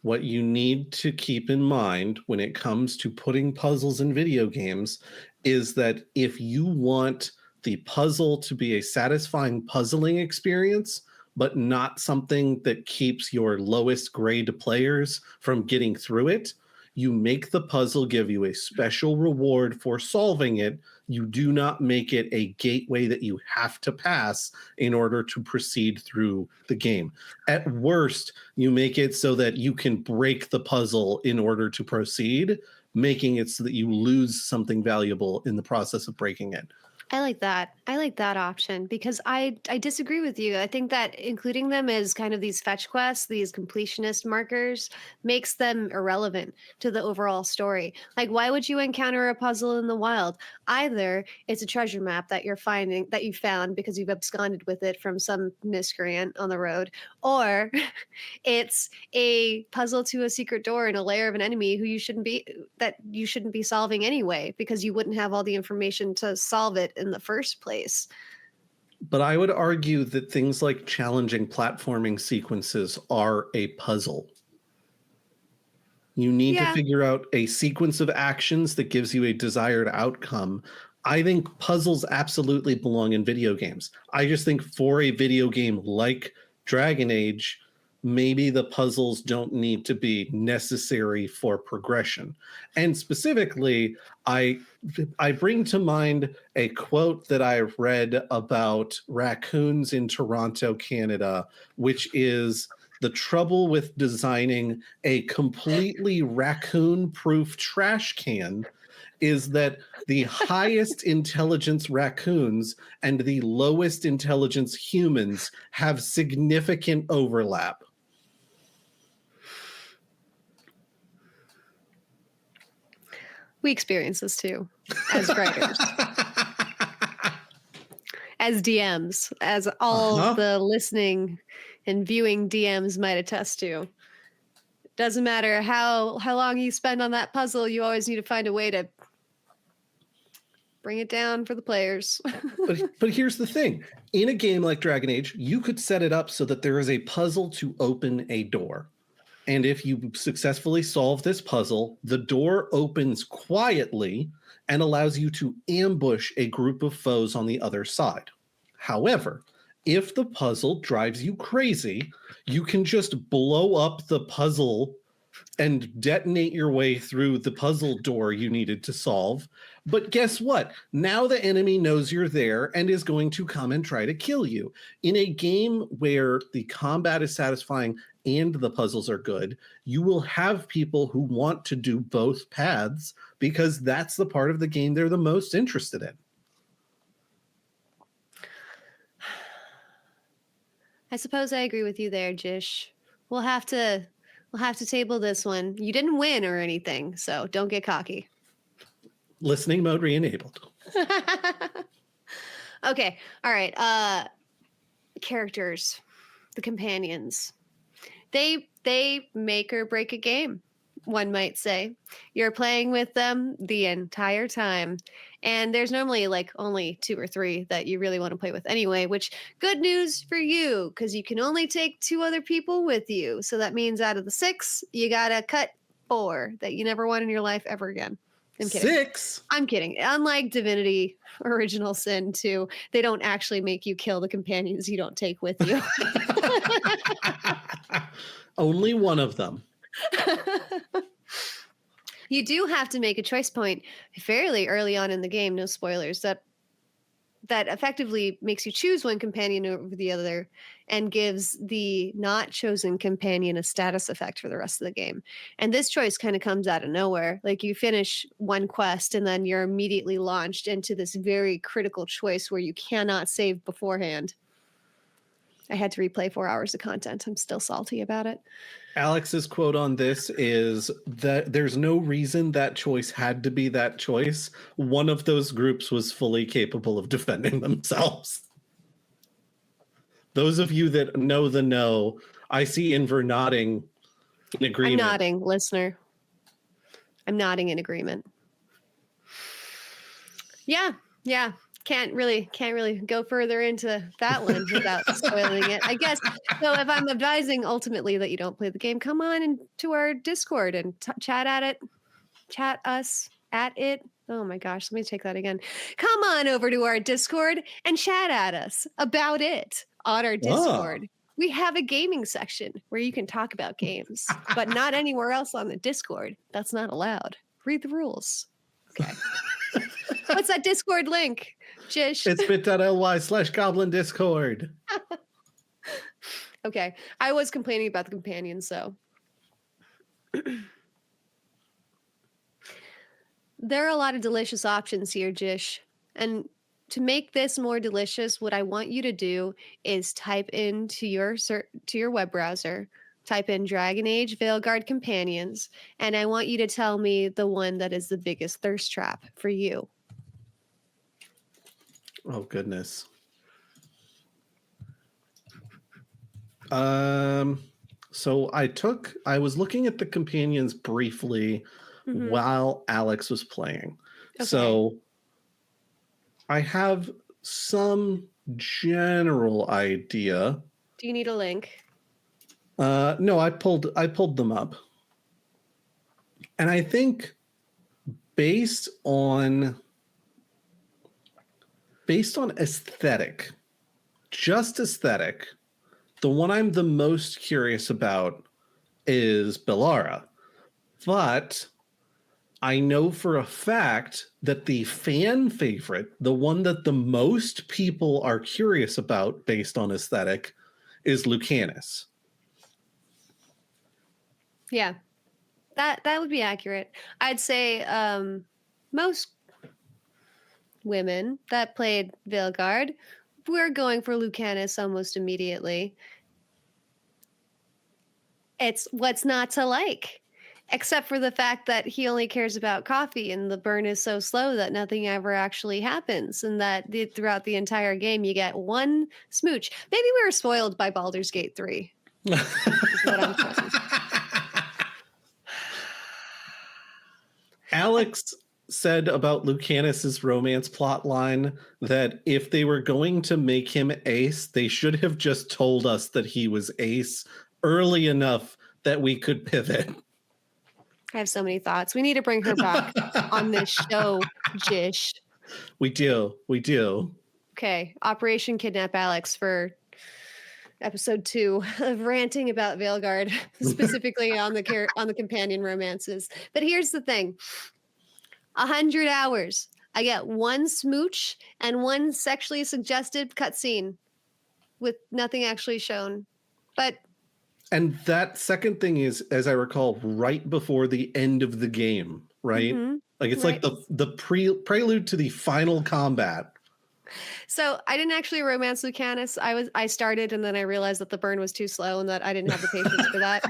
what you need to keep in mind when it comes to putting puzzles in video games is that if you want the puzzle to be a satisfying puzzling experience, but not something that keeps your lowest grade players from getting through it, you make the puzzle give you a special reward for solving it. You do not make it a gateway that you have to pass in order to proceed through the game. At worst, you make it so that you can break the puzzle in order to proceed, making it so that you lose something valuable in the process of breaking it. I like that. I like that option because I disagree with you. I think that including them as kind of these fetch quests, these completionist markers, makes them irrelevant to the overall story. Like, why would you encounter a puzzle in the wild? Either it's a treasure map that you found because you've absconded with it from some miscreant on the road, or it's a puzzle to a secret door in a lair of an enemy who you shouldn't be solving anyway because you wouldn't have all the information to solve it in the first place. But I would argue that things like challenging platforming sequences are a puzzle. You need to figure out a sequence of actions that gives you a desired outcome. I think puzzles absolutely belong in video games. I just think for a video game like Dragon Age, maybe the puzzles don't need to be necessary for progression. And specifically, I bring to mind a quote that I read about raccoons in Toronto, Canada, which is the trouble with designing a completely raccoon-proof trash can is that the highest intelligence raccoons and the lowest intelligence humans have significant overlap. We experience this too, as writers, as DMs, as all the listening and viewing DMs might attest to. Doesn't matter how long you spend on that puzzle, you always need to find a way to bring it down for the players. But here's the thing. In a game like Dragon Age, you could set it up so that there is a puzzle to open a door. And if you successfully solve this puzzle, the door opens quietly and allows you to ambush a group of foes on the other side. However, if the puzzle drives you crazy, you can just blow up the puzzle and detonate your way through the puzzle door you needed to solve. But guess what? Now the enemy knows you're there and is going to come and try to kill you. In a game where the combat is satisfying and the puzzles are good, you will have people who want to do both paths because that's the part of the game they're the most interested in. I suppose I agree with you there, Jish. We'll have to table this one. You didn't win or anything, so don't get cocky. Listening mode re-enabled. Okay. All right. Characters, the companions. They make or break a game, one might say. You're playing with them the entire time. And there's normally like only 2 or 3 that you really want to play with anyway, which good news for you, because you can only take 2 other people with you. So that means out of the 6, you got to cut 4 that you never want in your life ever again. I'm kidding. 6? I'm kidding. Unlike Divinity Original Sin 2, they don't actually make you kill the companions you don't take with you. Only one of them. You do have to make a choice point fairly early on in the game, no spoilers, that effectively makes you choose one companion over the other and gives the not chosen companion a status effect for the rest of the game. And this choice kind of comes out of nowhere. Like you finish one quest and then you're immediately launched into this very critical choice where you cannot save beforehand. I had to replay 4 hours of content. I'm still salty about it. Alex's quote on this is that there's no reason that choice had to be that choice. One of those groups was fully capable of defending themselves. Those of you that know the know, I see Inver nodding in agreement. I'm nodding, listener. I'm nodding in agreement. Yeah. Can't really go further into that one without spoiling it. I guess, so if I'm advising ultimately that you don't play the game, come on into our Discord and chat us at it. Oh my gosh, let me take that again. Come on over to our Discord and chat at us about it on our Discord. We have a gaming section where you can talk about games, but not anywhere else on the Discord. That's not allowed. Read the rules. Okay. What's that Discord link, Jish? It's bit.ly/goblin discord. Okay. I was complaining about the companions, so. There are a lot of delicious options here, Jish. And to make this more delicious, what I want you to do is type into your web browser, type in Dragon Age Veilguard Companions, and I want you to tell me the one that is the biggest thirst trap for you. Oh, goodness. So I was looking at the companions briefly while Alex was playing. Okay. So I have some general idea. Do you need a link? No, I pulled them up. And I think based on aesthetic, just aesthetic, the one I'm the most curious about is Bellara. But I know for a fact that the fan favorite, the one that the most people are curious about based on aesthetic, is Lucanus. Yeah, that would be accurate. I'd say most women that played Veilguard were going for Lucanus almost immediately. It's what's not to like, except for the fact that he only cares about coffee and the burn is so slow that nothing ever actually happens, and that throughout the entire game you get one smooch. Maybe we were spoiled by Baldur's Gate 3. Is what I'm saying. Alex said about Lucanus's romance plotline that if they were going to make him ace, they should have just told us that he was ace early enough that we could pivot. I have so many thoughts. We need to bring her back on this show, Jish. We do. Okay, Operation Kidnap Alex for episode 2 of ranting about Veilguard, specifically on the companion romances. But here's the thing: 100 hours, I get one smooch and one sexually suggestive cutscene with nothing actually shown. And that second thing is, as I recall, right before the end of the game, right? Like it's right. Like the prelude to the final combat. So I didn't actually romance Lucanus. I started and then I realized that the burn was too slow and that I didn't have the patience for that.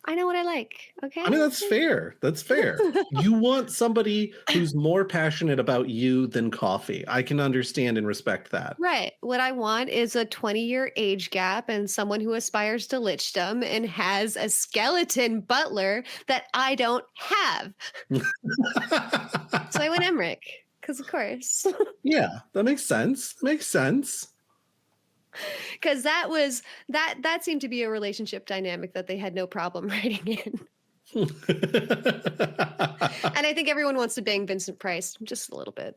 I know what I like. Okay. I mean, that's fair. That's fair. You want somebody who's more passionate about you than coffee. I can understand and respect that. Right. What I want is a 20-year age gap and someone who aspires to lichdom and has a skeleton butler that I don't have. So I went Emmerich, because of course. Yeah, that makes sense. Makes sense. Because that seemed to be a relationship dynamic that they had no problem writing in. And I think everyone wants to bang Vincent Price just a little bit.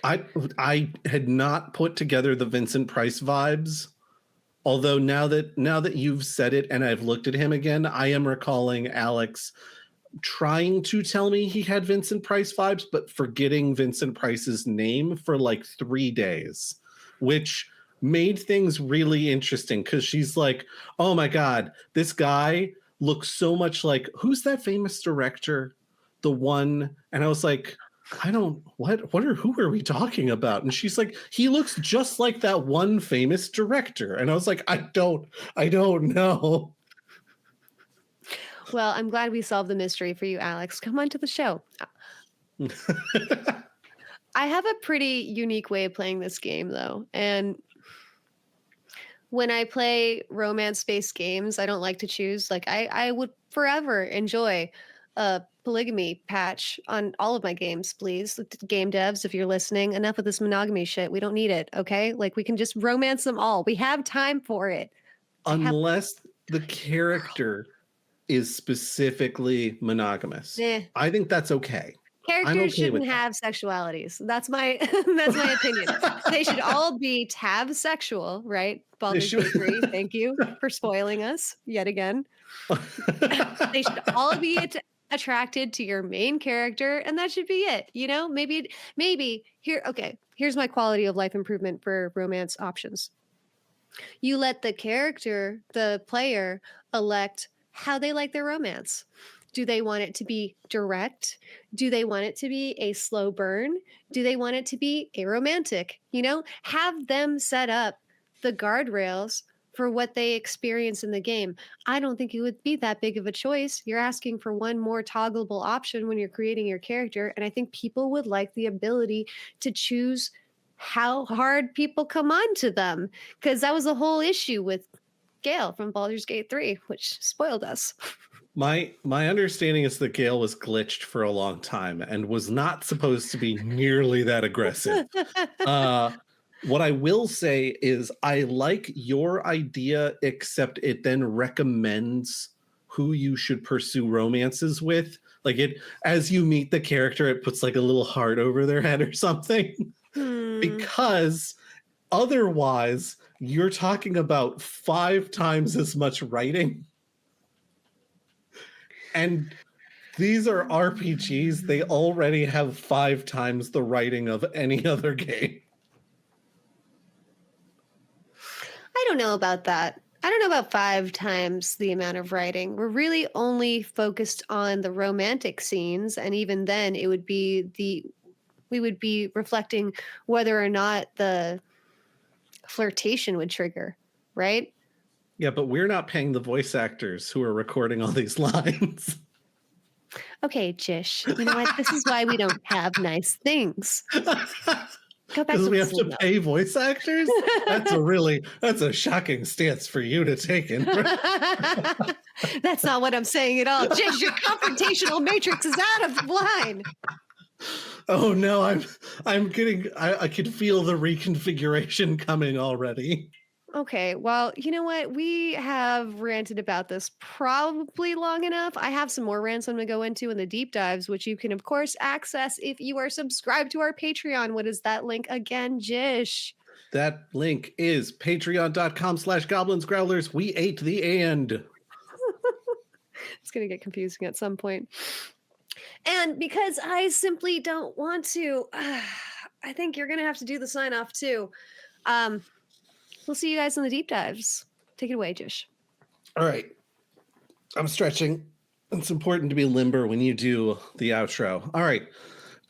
I had not put together the Vincent Price vibes. Although now that you've said it and I've looked at him again, I am recalling Alex trying to tell me he had Vincent Price vibes, but forgetting Vincent Price's name for like 3 days, which made things really interesting because she's like, oh my God, this guy looks so much like, who's that famous director? The one, and I was like, who are we talking about? And she's like, he looks just like that one famous director. And I was like, I don't know. Well, I'm glad we solved the mystery for you, Alex. Come on to the show. I have a pretty unique way of playing this game, though. And when I play romance-based games, I don't like to choose. Like, I would forever enjoy a polygamy patch on all of my games, please. Game devs, if you're listening, enough of this monogamy shit. We don't need it, okay? Like, we can just romance them all. We have time for it. Unless the character is specifically monogamous. I think that's okay. Characters shouldn't have sexualities. That's my opinion. They should all be tab sexual, right? Baldur's Gate 3, thank you for spoiling us yet again. They should all be attracted to your main character, and that should be it. You know, maybe here. Okay, here's my quality of life improvement for romance options. You let the character, the player, elect how they like their romance. Do they want it to be direct? Do they want it to be a slow burn? Do they want it to be aromantic? You know, have them set up the guardrails for what they experience in the game. I don't think it would be that big of a choice. You're asking for one more toggleable option when you're creating your character. And I think people would like the ability to choose how hard people come on to them. Because that was the whole issue with Gale from Baldur's Gate 3, which spoiled us. My understanding is that Gale was glitched for a long time and was not supposed to be nearly that aggressive. What I will say is I like your idea, except it then recommends who you should pursue romances with. Like it, as you meet the character, it puts like a little heart over their head or something. Because otherwise, you're talking about 5 times as much writing. And these are RPGs. They already have 5 times the writing of any other game. I don't know about that. I don't know about 5 times the amount of writing. We're really only focused on the romantic scenes. And even then, we would be reflecting whether or not the flirtation would trigger, right? Yeah, but we're not paying the voice actors who are recording all these lines. Okay, Jish, you know what? This is why we don't have nice things. Go back Because we have to pay voice actors? That's a shocking stance for you to take in. That's not what I'm saying at all. Jish, your confrontational matrix is out of line. Oh no, I could feel the reconfiguration coming already. Okay, well, you know what? We have ranted about this probably long enough. I have some more rants I'm going to go into in the deep dives, which you can, of course, access if you are subscribed to our Patreon. What is that link again, Jish? That link is patreon.com/goblinsgrowlers. We ate the and. It's going to get confusing at some point. And because I simply don't want to, I think you're going to have to do the sign off too. We'll see you guys in the deep dives. Take it away, Jish. All right. I'm stretching. It's important to be limber when you do the outro. All right.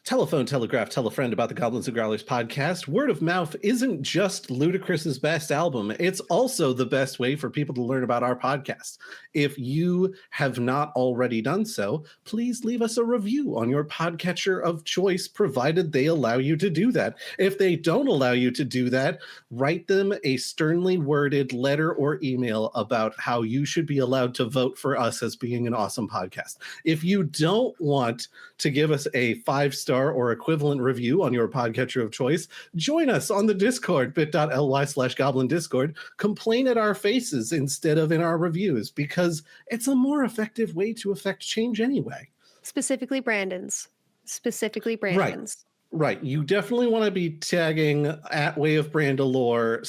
Telephone, telegraph, tell a friend about the Goblins and Growlers podcast. Word of mouth isn't just Ludacris's best album. It's also the best way for people to learn about our podcast. If you have not already done so, please leave us a review on your podcatcher of choice, provided they allow you to do that. If they don't allow you to do that, write them a sternly worded letter or email about how you should be allowed to vote for us as being an awesome podcast. If you don't want to give us a 5-star or equivalent review on your podcatcher of choice, join us on the Discord, bit.ly/goblin discord. Complain at our faces instead of in our reviews, because it's a more effective way to affect change anyway. Specifically Brandon's. Right. You definitely want to be tagging at Way of Brandalore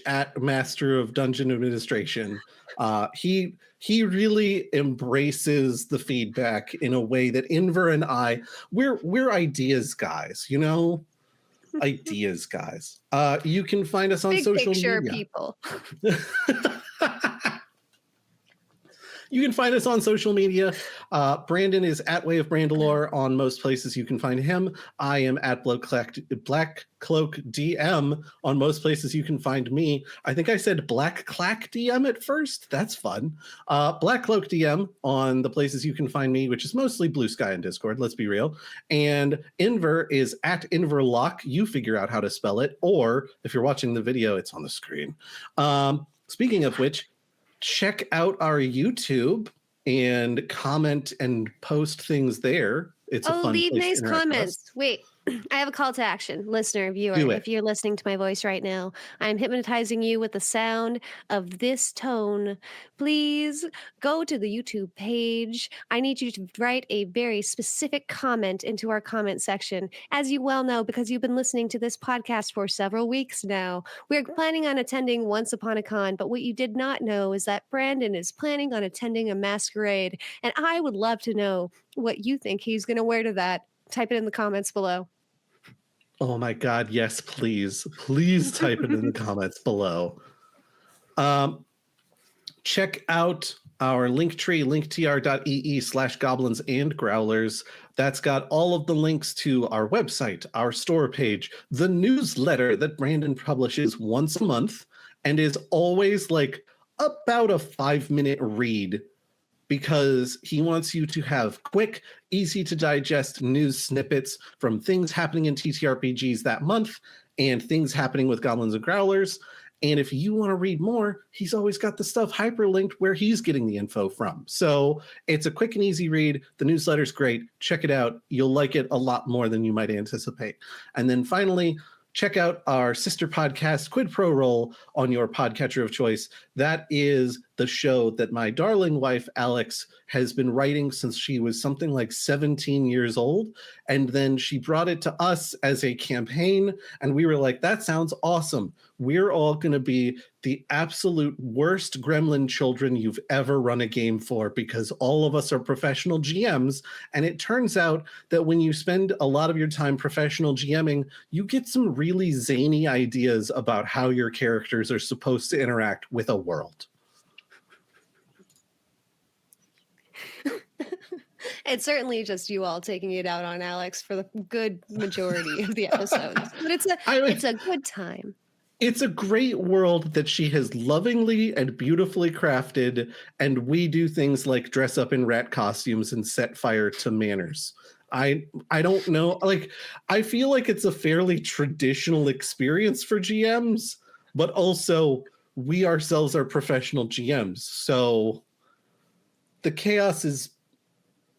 / at Master of Dungeon Administration. He really embraces the feedback in a way that Inver and we're ideas guys, you know? Ideas guys. You can find us on Big social picture media. People. You can find us on social media. Brandon is at Way of Brandalore on most places you can find him. I am at Black Cloak DM on most places you can find me. I think I said Black Clack DM at first. That's fun. Black Cloak DM on the places you can find me, which is mostly Blue Sky and Discord, let's be real. And Inver is at Inverlock. You figure out how to spell it, or if you're watching the video, it's on the screen. Speaking of which, check out our YouTube and comment and post things there. It's a fun leave place nice to interact with us. comments. Wait, I have a call to action. Listener, viewer, if you're listening to my voice right now, I'm hypnotizing you with the sound of this tone. Please go to the YouTube page. I need you to write a very specific comment into our comment section. As you well know, because you've been listening to this podcast for several weeks now, we're planning on attending Once Upon a Con, but what you did not know is that Brandon is planning on attending a masquerade, and I would love to know what you think he's going to wear to that. Type it in the comments below. Oh my God, yes, please. Please type it in the comments below. Check out our link tree, linktr.ee/goblins and growlers. That's got all of the links to our website, our store page, the newsletter that Brandon publishes once a month and is always like about a 5-minute read, because he wants you to have quick, easy to digest news snippets from things happening in TTRPGs that month and things happening with Goblins and Growlers. And if you want to read more, he's always got the stuff hyperlinked where he's getting the info from. So it's a quick and easy read. The newsletter's great. Check it out. You'll like it a lot more than you might anticipate. And then finally, check out our sister podcast, Quid Pro Roll, on your podcatcher of choice. That is the show that my darling wife, Alex, has been writing since she was something like 17 years old. And then she brought it to us as a campaign. And we were like, that sounds awesome. We're all going to be the absolute worst gremlin children you've ever run a game for, because all of us are professional GMs. And it turns out that when you spend a lot of your time professional GMing, you get some really zany ideas about how your characters are supposed to interact with a world. It's certainly just you all taking it out on Alex for the good majority of the episodes. But it's a good time. It's a great world that she has lovingly and beautifully crafted, and we do things like dress up in rat costumes and set fire to manors. I don't know, like, I feel like it's a fairly traditional experience for GMs, but also we ourselves are professional GMs, so the chaos is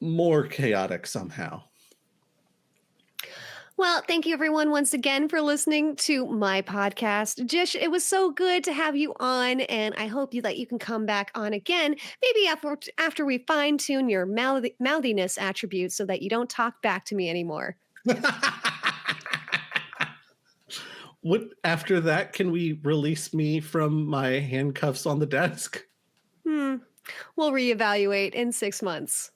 more chaotic somehow. Well, thank you everyone once again for listening to my podcast. Jish, it was so good to have you on, and I hope that you can come back on again, maybe after we fine-tune your mouthiness attributes so that you don't talk back to me anymore. What after that, can we release me from my handcuffs on the desk? We'll reevaluate in 6 months.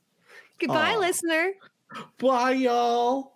Goodbye, listener. Bye, y'all.